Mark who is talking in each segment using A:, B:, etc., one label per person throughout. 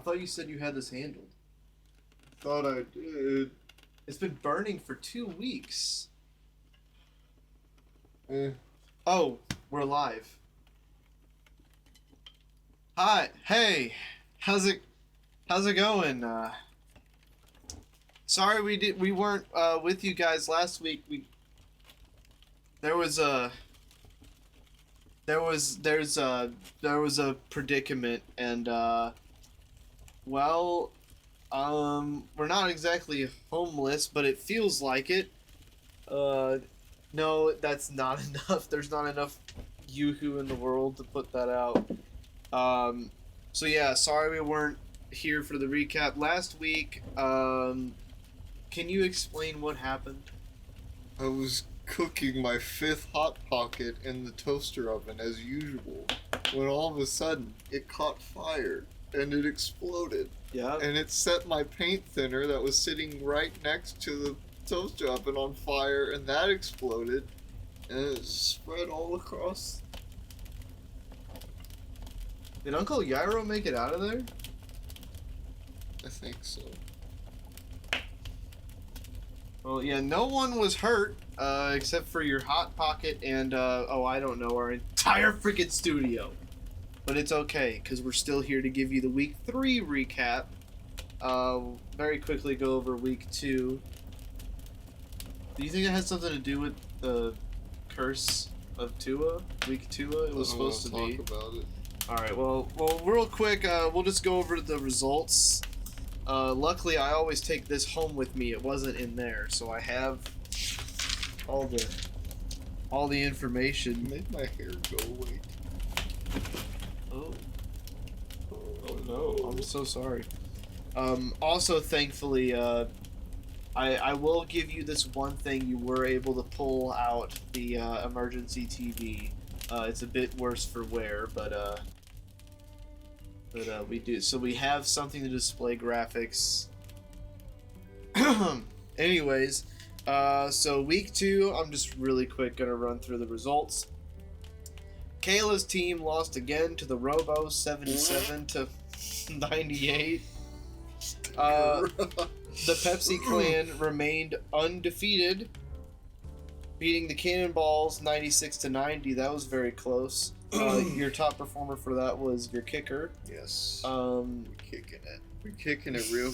A: thought you said you had this handled.
B: Thought I did.
A: It's been burning for 2 weeks.
B: Eh.
A: Oh, we're live. Hi, hey, how's it going? Sorry we weren't with you guys last week. There was a predicament, and well, we're not exactly homeless, but it feels like it. No, that's not enough. There's not enough yoo-hoo in the world to put that out. So yeah, sorry we weren't here for the recap last week. Can you explain what happened?
B: I was cooking my 5th Hot Pocket in the toaster oven as usual, when all of a sudden it caught fire and it exploded.
A: Yeah.
B: And it set my paint thinner that was sitting right next to the toaster oven on fire, and that exploded, and it spread all across.
A: Did Uncle Yairo make it out of there?
B: I think so.
A: Well, yeah, no one was hurt, except for your Hot Pocket and, I don't know, our entire freaking studio. But it's okay, because we're still here to give you the Week 3 recap. Very quickly go over Week 2. Do you think it has something to do with the curse of Tua? Week Tua? It was supposed to be.
B: Talk about it.
A: Alright, well, real quick, we'll just go over the results. Luckily, I always take this home with me. It wasn't in there, so I have all the information.
B: Made my hair go away.
A: Oh no, I'm so sorry. Also, thankfully, I will give you this one thing. You were able to pull out the emergency TV. It's a bit worse for wear, but we do. So we have something to display graphics. Anyways, so Week 2, I'm just really quick gonna run through the results. Kayla's team lost again to the Robo, 77 to 98. The Pepsi Clan remained undefeated, beating the Cannonballs 96 to 90. That was very close. Your top performer for that was your kicker.
B: Yes.
A: We're
B: kicking it. We're kicking it real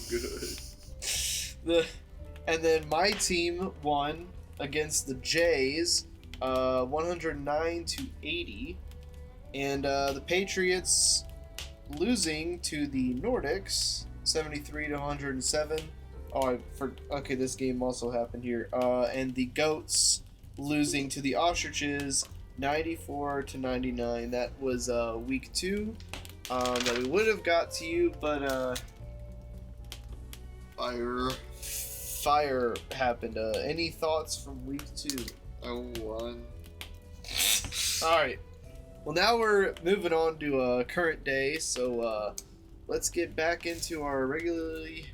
B: good.
A: And then my team won against the Jays, 109 to 80, and the Patriots losing to the Nordics, 73 to 107. Okay, this game also happened here. And the Goats losing to the Ostriches, 94 to 99. That was Week 2. That we would have got to you, but fire happened. Any thoughts from Week 2?
B: I won.
A: Alright. Well, now we're moving on to current day, so let's get back into our regularly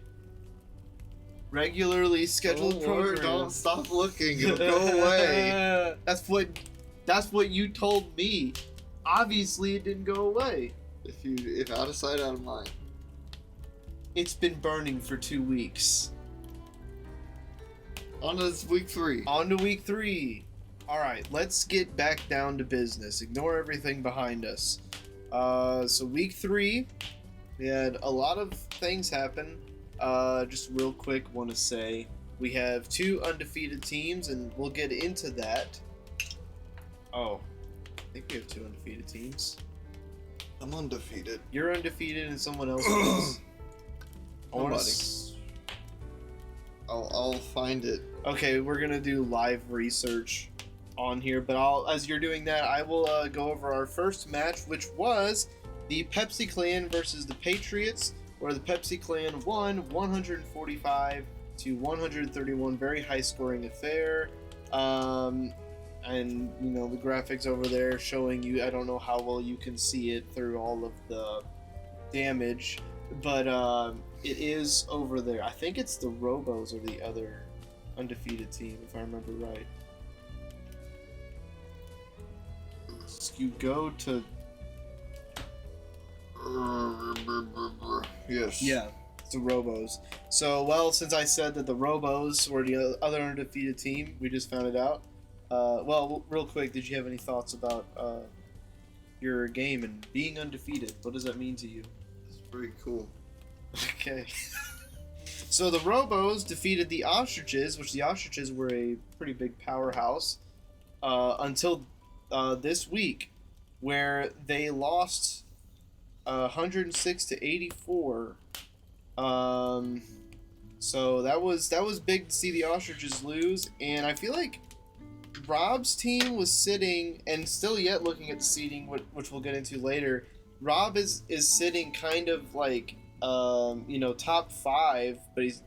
A: scheduled program.
B: Don't stop looking. It'll go away.
A: That's what you told me. Obviously, it didn't go away.
B: If out of sight, out of mind.
A: It's been burning for 2 weeks.
B: On to Week 3.
A: On to Week 3. Alright, let's get back down to business. Ignore everything behind us. So Week 3, we had a lot of things happen. Just real quick, want to say we have 2 undefeated teams, and we'll get into that. Oh, I think we have 2 undefeated teams.
B: I'm undefeated.
A: You're undefeated, and someone else is.
B: I'll find it.
A: Okay, we're gonna do live research on here, but as you're doing that, I will go over our first match, which was the Pepsi Clan versus the Patriots, where the Pepsi Clan won 145 to 131. Very high scoring affair. And you know, the graphics over there showing you, I don't know how well you can see it through all of the damage, but it is over there. I think it's the Robos or the other undefeated team, if I remember right. So you go to
B: Yes.
A: Yeah, it's the Robos. So, well, since I said that the Robos were the other undefeated team, we just found it out. Well, real quick, did you have any thoughts about your game and being undefeated? What does that mean to you?
B: It's pretty cool.
A: Okay. So the Robos defeated the Ostriches, which the Ostriches were a pretty big powerhouse, until this week, where they lost 106 to 84. So that was big to see the Ostriches lose, and I feel like Rob's team was sitting, and still yet looking at the seeding, which we'll get into later. Rob is sitting kind of like top 5, but he's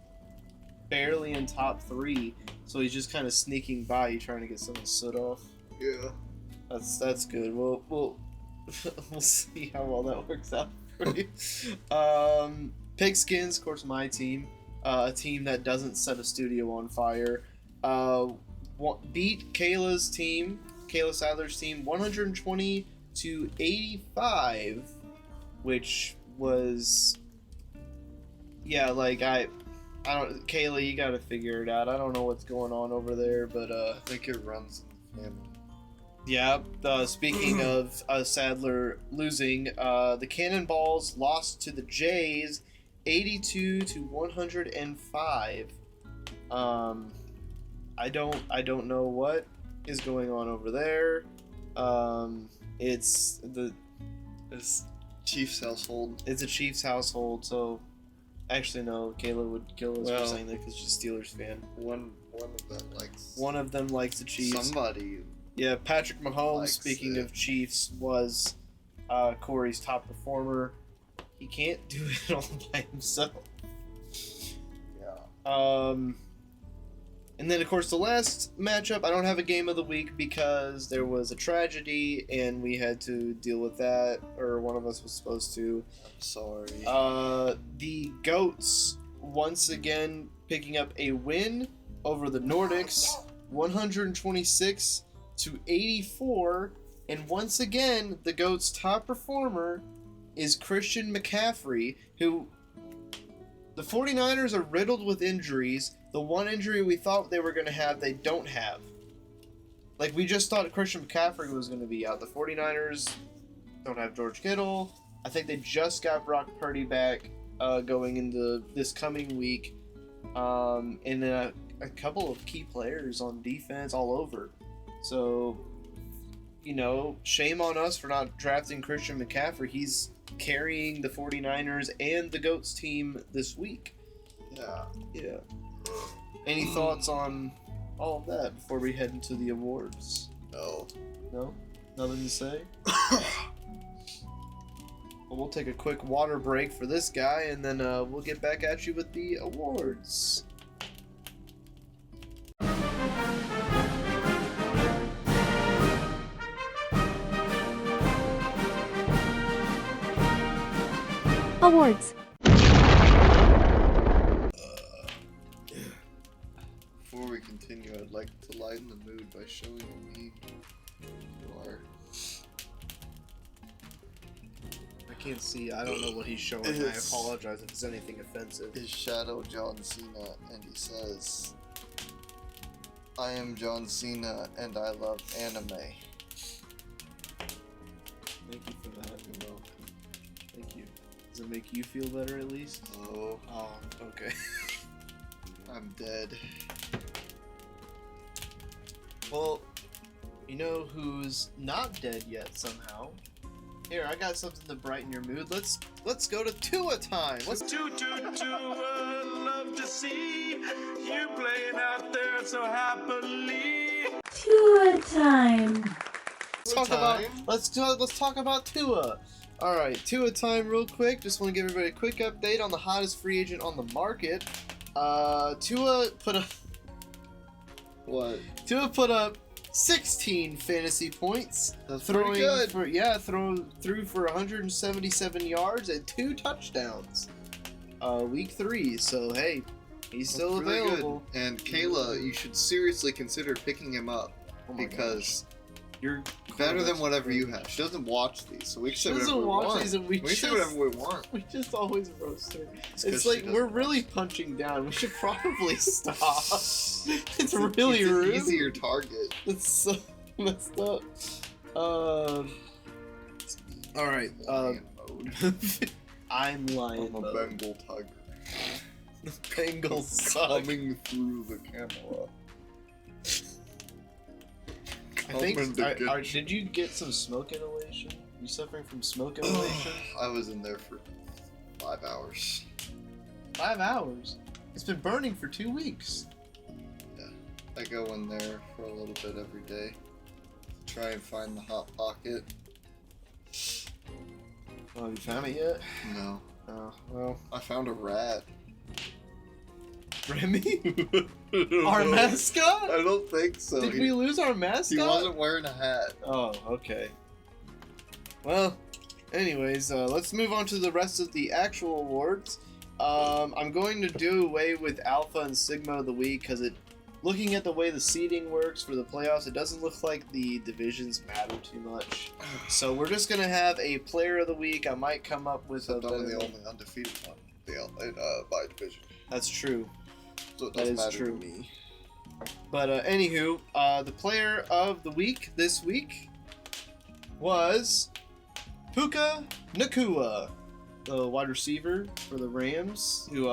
A: barely in top 3, so he's just kind of sneaking by you, trying to get some of the soot off.
B: Yeah.
A: That's good. We'll we'll see how well that works out for you. Pigskins, of course, my team, a team that doesn't set a studio on fire, beat Kayla's team, Kayla Sadler's team, 120 to 85, which was, yeah, like I don't, Kayla, you gotta figure it out. I don't know what's going on over there, but
B: I think it runs in the family.
A: yeah. Speaking of Sadler losing, the Cannonballs lost to the Jays, 82 to 105. I don't know what is going on over there. It's
B: Chiefs household.
A: It's a Chiefs household, so actually no, Kayla would kill us for saying that because she's a Steelers fan.
B: One of them likes.
A: One of them likes the Chiefs.
B: Somebody.
A: Yeah, Patrick Mahomes. Speaking of Chiefs, was Corey's top performer. He can't do it all by himself.
B: Yeah.
A: And then, of course, the last matchup, I don't have a game of the week because there was a tragedy and we had to deal with that, or one of us was supposed to.
B: I'm sorry.
A: The Goats, once again, picking up a win over the Nordics, 126 to 84. And once again, the Goats' top performer is Christian McCaffrey, who the 49ers are riddled with injuries. The one injury we thought they were going to have, they don't have. Like, we just thought Christian McCaffrey was going to be out. The 49ers don't have George Kittle. I think they just got Brock Purdy back going into this coming week. And a couple of key players on defense all over. So, shame on us for not drafting Christian McCaffrey. He's carrying the 49ers and the Goats team this week. Yeah. Any thoughts on all of that before we head into the awards?
B: No?
A: Nothing to say? Well, we'll take a quick water break for this guy, and then we'll get back at you with the awards.
C: Awards.
B: Before we continue, I'd like to lighten the mood by showing me you are.
A: I can't see. I don't know what he's showing. I apologize if it's anything offensive.
B: His shadow John Cena, and he says, "I am John Cena, and I love anime."
A: Thank you for that. You're welcome. Thank you. Does it make you feel better at least?
B: Oh,
A: Okay.
B: I'm dead.
A: Well, you know who's not dead yet somehow? Here, I got something to brighten your mood. Let's go to Tua time. Let's
D: Tua, love to see you playing out there so happily.
C: Tua time.
A: Let's talk about Tua. All right, Tua time real quick. Just want to give everybody a quick update on the hottest free agent on the market. Tua put up
B: What?
A: Tua put up 16 fantasy points.
B: That's pretty good.
A: Threw for 177 yards and 2 touchdowns. Week 3. So hey, he's still available.
B: Good. And Kayla, you should seriously consider picking him up
A: Oh my
B: because
A: You're
B: Better than whatever you have. She doesn't watch these, so we can say whatever we want.
A: These and we
B: can say whatever we want.
A: We just always roast her.
B: 'cause
A: It's
B: she
A: like
B: doesn't
A: we're
B: watch.
A: really punching down. We should probably stop. It's
B: an
A: really rude.
B: easier target.
A: It's so messed up. All right.
B: Lion mode.
A: I'm lion.
B: I'm a
A: mode.
B: Bengal tiger.
A: Bengals suck.
B: Coming through the camera.
A: I think.
B: Coming to get you.
A: Did you get some smoke inhalation? You suffering from smoke inhalation?
B: I was in there for 5 hours.
A: 5 hours. It's been burning for 2 weeks.
B: I go in there for a little bit every day. Try and find the hot pocket.
A: Oh, have you found it yet?
B: No.
A: Oh, well.
B: I found a rat.
A: Remy? Our mascot?
B: I don't think so.
A: Did we lose our mascot?
B: He wasn't wearing a hat.
A: Oh, okay. Well, anyways, let's move on to the rest of the actual awards. I'm going to do away with Alpha and Sigma of the week because looking at the way the seeding works for the playoffs, it doesn't look like the divisions matter too much. So we're just gonna have a player of the week. I might come up with
B: So I'm
A: better
B: the
A: one.
B: only undefeated one by division.
A: That's true.
B: So it
A: That
B: doesn't
A: is
B: matter
A: true.
B: to me.
A: But anywho, the player of the week this week was Puka Nakua, the wide receiver for the Rams, who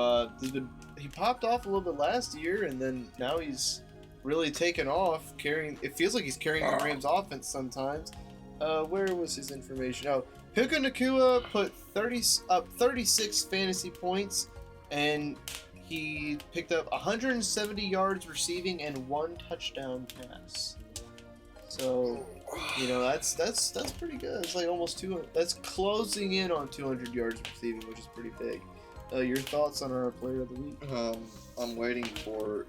A: he popped off a little bit last year, and then now he's really taken off. It feels like he's carrying the Rams offense sometimes. Where was his information? Oh, Puka Nakua put 36 fantasy points, and he picked up 170 yards receiving and 1 touchdown pass. So, that's pretty good. It's like almost 200. That's closing in on 200 yards receiving, which is pretty big. Your thoughts on our player of the week?
B: I'm waiting for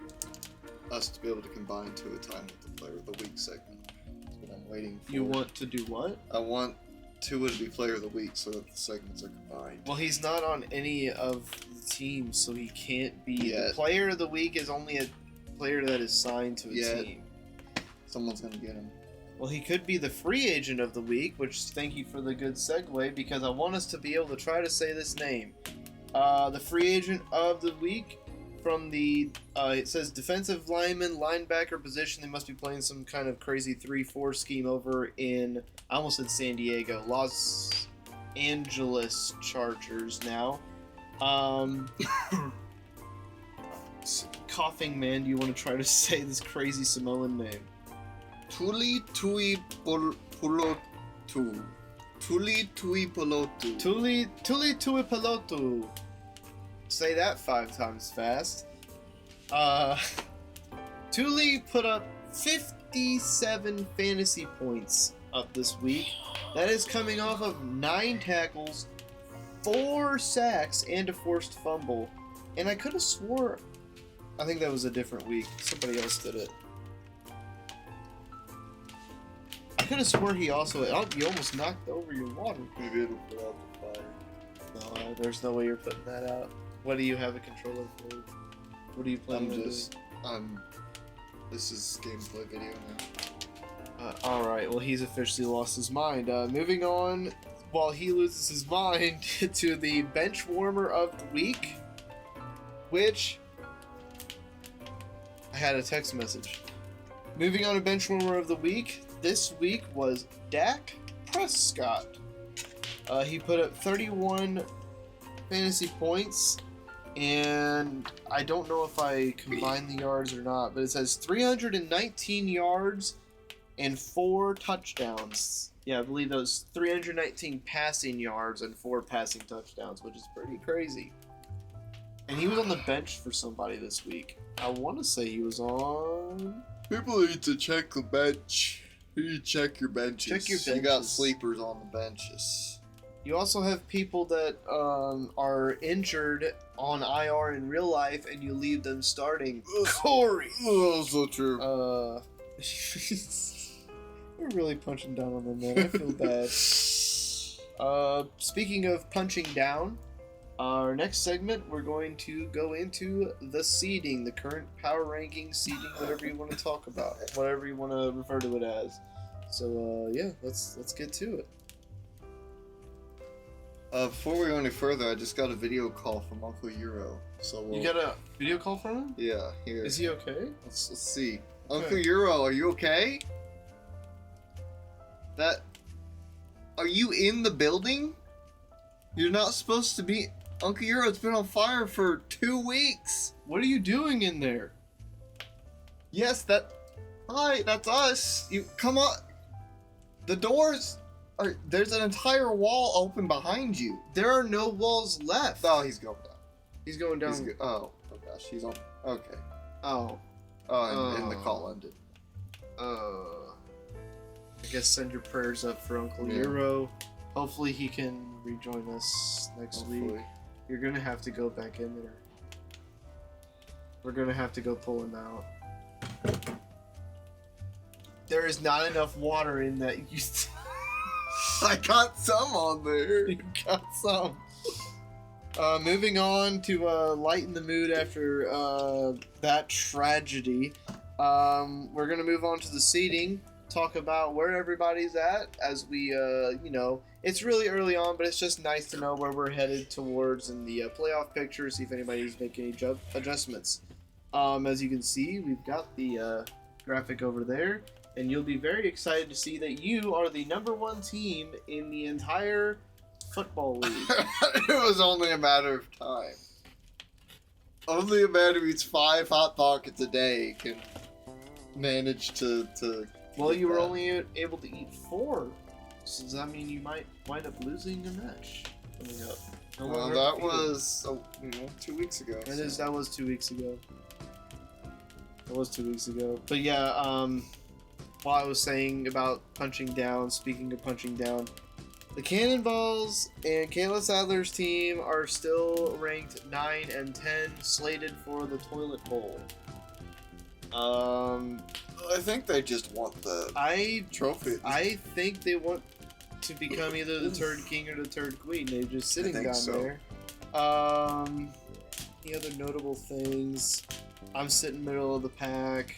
B: us to be able to combine two at a time with the player of the week segment. That's what I'm waiting for.
A: You want to do what?
B: I want Tua to be player of the week so that the segments are combined.
A: Well, he's not on any of the teams, so he can't be.
B: Yet.
A: The player of the week is only a player that is signed to a
B: Yet.
A: team.
B: Someone's gonna get him.
A: Well, he could be the free agent of the week, which thank you for the good segue, because I want us to be able to try to say this name. The free agent of the week from the, it says defensive lineman, linebacker position. They must be playing some kind of crazy 3-4 scheme over in, I almost said San Diego, Los Angeles Chargers now. Coughing man, do you want to try to say this crazy Samoan name?
B: Tuli Tui Polotu. Tuli Tui Polotu.
A: Tuli Tuipulotu. Say that 5 times fast. Tuli put up 57 fantasy points up this week. That is coming off of 9 tackles, 4 sacks, and a forced fumble. And I could have swore, I think that was a different week. Somebody else did it. I could have swore he also. Oh, you almost knocked over your water.
B: Maybe it'll put out the fire.
A: No, there's no way you're putting that out. What do you have a controller for? What are you planning on doing?
B: This is gameplay video now.
A: Alright, well, he's officially lost his mind. Moving on, while he loses his mind, to the bench warmer of the week, which I had a text message. Moving on to bench warmer of the week, this week was Dak Prescott. He put up 31 fantasy points, and I don't know if I combined the yards or not, but it says 319 yards and 4 touchdowns. Yeah, I believe those 319 passing yards and 4 passing touchdowns, which is pretty crazy. And he was on the bench for somebody this week. I want to say he was on...
B: People need to check the bench. You need to check your benches.
A: Check your
B: You got
A: benches.
B: sleepers on the benches.
A: You also have people that are injured on IR in real life, and you leave them starting. Corey!
B: Oh, so true.
A: We're really punching down on them, man. I feel bad. Speaking of punching down, our next segment, we're going to go into the seeding, the current power ranking seeding, whatever you want to talk about, whatever you want to refer to it as. So yeah, let's get to it.
B: Before we go any further, I just got a video call from Uncle Euro. So
A: You got a video call from him?
B: Yeah, here.
A: Is he okay?
B: Let's see.
A: Okay.
B: Uncle Euro, are you okay? Are you in the building? You're not supposed to be. Uncle Euro, it's been on fire for 2 weeks.
A: What are you doing in there?
B: Yes, Hi, that's us. You come on. The doors are. There's an entire wall open behind you.
A: There are no walls left.
B: Oh, he's going down.
A: He's going down.
B: Oh gosh, he's on. Okay.
A: Oh.
B: And the call ended.
A: I guess send your prayers up for Uncle
B: Yeah.
A: Euro. Hopefully he can rejoin us next week.
B: Hopefully.
A: You're gonna have to go back in there. We're gonna have to go pull him out. There is not enough water in that. You
B: I got some on there.
A: You got some. Moving on to lighten the mood after that tragedy. We're gonna move on to the seating. Talk about where everybody's at as we, it's really early on, but it's just nice to know where we're headed towards in the playoff picture. See if anybody's making any adjustments. As you can see, we've got the graphic over there, and you'll be very excited to see that you are the #1 team in the entire football league.
B: It was only a matter of time. Only a man who eats 5 Hot Pockets a day can manage to
A: Well,
B: get
A: you were
B: that.
A: only able to eat 4. So does that mean you might wind up losing a match coming up? No
B: Well,
A: longer
B: that
A: undefeated.
B: was 2 weeks ago.
A: That was 2 weeks ago. That was 2 weeks ago. But yeah, while I was saying about punching down, speaking of punching down, the Cannonballs and Kayla Sadler's team are still ranked 9 and 10, slated for the toilet bowl.
B: I think they just want the trophy.
A: I think they want to become either the Turd King or the Turd Queen. They're just sitting
B: think
A: down
B: so.
A: there. Any other notable things? I'm sitting middle of the pack.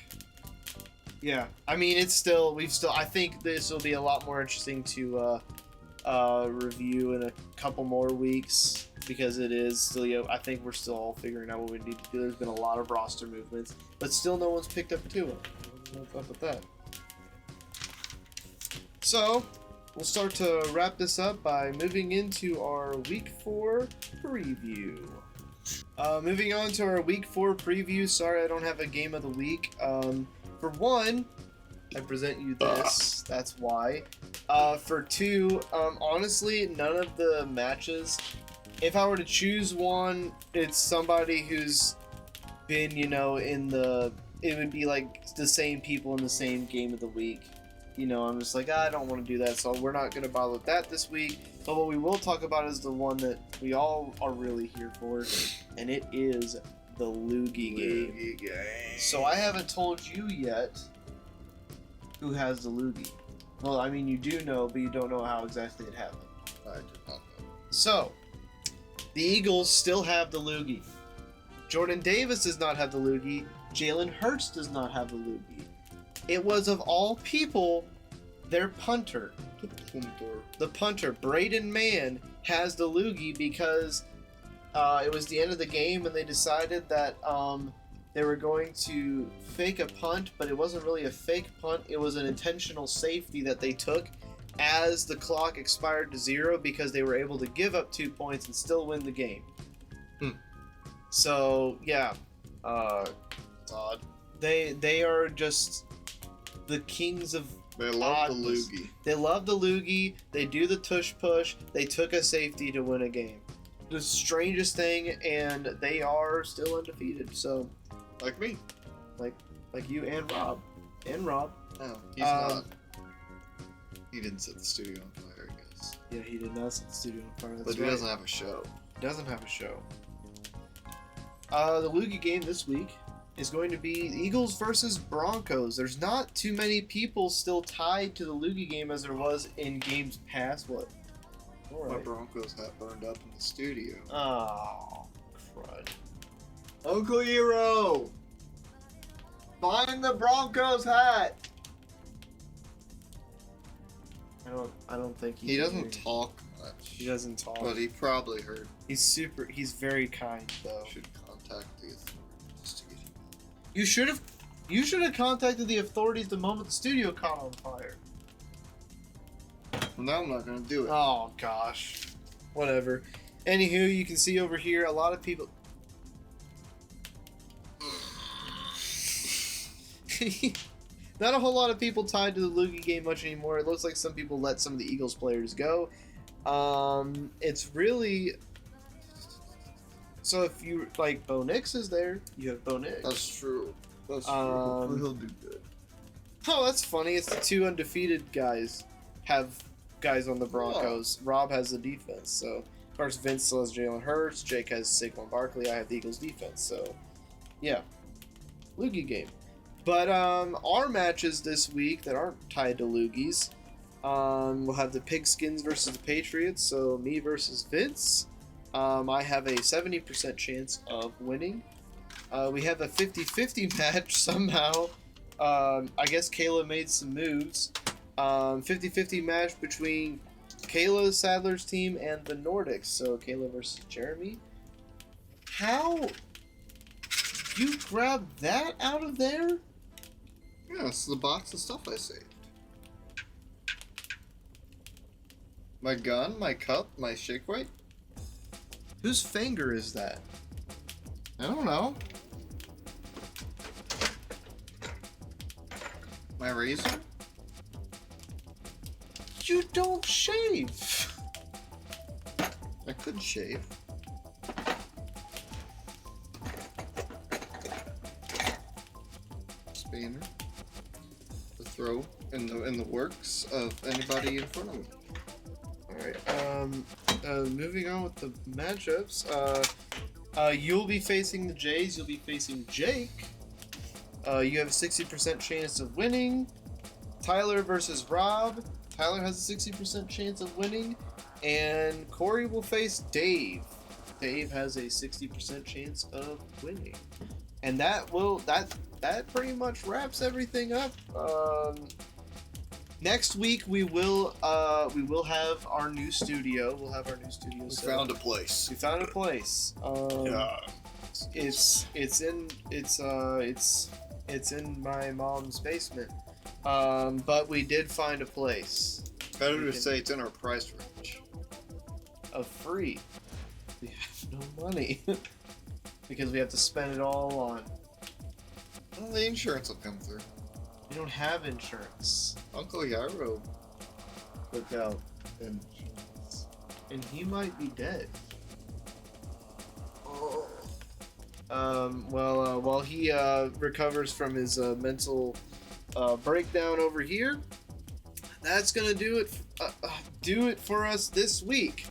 A: Yeah, I mean I think this will be a lot more interesting to review in a couple more weeks because it is still. I think we're still all figuring out what we need to do. There's been a lot of roster movements, but still no one's picked up Tua. What's up with that? So we'll start to wrap this up by moving into our Week 4 preview. Moving on to our Week 4 preview. Sorry, I don't have a game of the week. For one, I present you this. That's why. For two, honestly, none of the matches. If I were to choose one, it's somebody who's been, in the. It would be like the same people in the same game of the week. I'm just like, I don't want to do that, so we're not going to bother with that this week. But what we will talk about is the one that we all are really here for, and it is the Loogie game. So I haven't told you yet who has the Loogie. Well, I mean, you do know, but you don't know how exactly it happened.
B: I did not know.
A: So, the Eagles still have the Loogie. Jordan Davis does not have the Loogie. Jalen Hurts does not have the Loogie. It was, of all people, their punter. The punter, Braden Mann, has the Loogie because it was the end of the game and they decided that they were going to fake a punt, but it wasn't really a fake punt. It was an intentional safety that they took as the clock expired to 0 because they were able to give up 2 points and still win the game. So, yeah.
B: It's odd.
A: They are just the kings of
B: They love the
A: oddness.
B: Loogie.
A: They love the Loogie. They do the tush push. They took a safety to win a game. The strangest thing, and they are still undefeated. So,
B: Like me.
A: like you and Rob.
B: No, he's not. He didn't set the studio on fire, I guess.
A: Yeah, he did not set the studio on fire. That's
B: But he
A: right.
B: doesn't have a show.
A: Doesn't have a show. The Loogie game this week is going to be Eagles versus Broncos. There's not too many people still tied to the Loogie game as there was in games past. What? All
B: My
A: right.
B: Broncos hat burned up in the studio.
A: Oh, crud.
B: Uncle Eero! Find the Broncos hat!
A: I don't think
B: He
A: can
B: doesn't
A: hear you.
B: talk much.
A: He doesn't talk.
B: But he probably heard.
A: He's very kind though.
B: Should contact the authorities to get him.
A: You should have contacted the authorities the moment the studio caught on fire.
B: Well, now I'm not gonna do it.
A: Oh gosh. Whatever. Anywho, you can see over here a lot of people. Not a whole lot of people tied to the Loogie game much anymore. It looks like some people let some of the Eagles players go. It's really. So if you like, Bo Nix is there. You have Bo Nix.
B: That's true. That's true. Hopefully he'll do good.
A: Oh, that's funny. It's the two undefeated guys have guys on the Broncos. Rob has the defense. So, of course, Vince still has Jalen Hurts. Jake has Saquon Barkley. I have the Eagles defense. So, yeah. Loogie game. But our matches this week that aren't tied to Loogies, we'll have the Pigskins versus the Patriots. So, me versus Vince. I have a 70% chance of winning. We have a 50-50 match somehow. I guess Kayla made some moves. 50-50 match between Kayla Sadler's team and the Nordics. So Kayla versus Jeremy. How you grabbed that out of there?
B: Yeah, it's the box of stuff I saved. My gun, my cup, my shake weight.
A: Whose finger is that?
B: I don't know. My razor?
A: You don't shave.
B: I could shave. Spanner. To throw in the works of anybody in front of me.
A: Alright, moving on with the matchups. You'll be facing the Jays, you'll be facing Jake. You have a 60% chance of winning. Tyler versus Rob. Tyler has a 60% chance of winning. And Corey will face Dave. Dave has a 60% chance of winning. And that pretty much wraps everything up. Next week we will have our new studio. We'll have our new studio.
B: We
A: set
B: found
A: up.
B: a place.
A: We found a place.
B: Yeah.
A: It's in my mom's basement. But we did find a place.
B: Better to say it's in our price range.
A: Of free. We have no money. Because we have to spend it all on.
B: Well, the insurance will come through.
A: We don't have insurance.
B: Uncle Yairo took out insurance.
A: And he might be dead.
B: Oh.
A: While he recovers from his mental breakdown over here, that's gonna do it for us this week.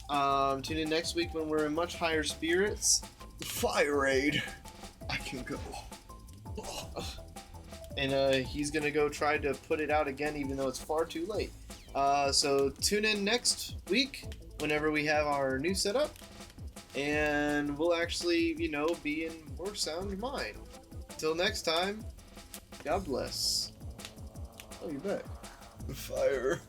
A: Tune in next week when we're in much higher spirits.
B: The fire raid. I can go.
A: And he's gonna go try to put it out again, even though it's far too late. So tune in next week whenever we have our new setup, and we'll actually, be in more sound mind. Till next time, God bless. Oh, you're back.
B: The fire.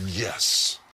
D: Yes.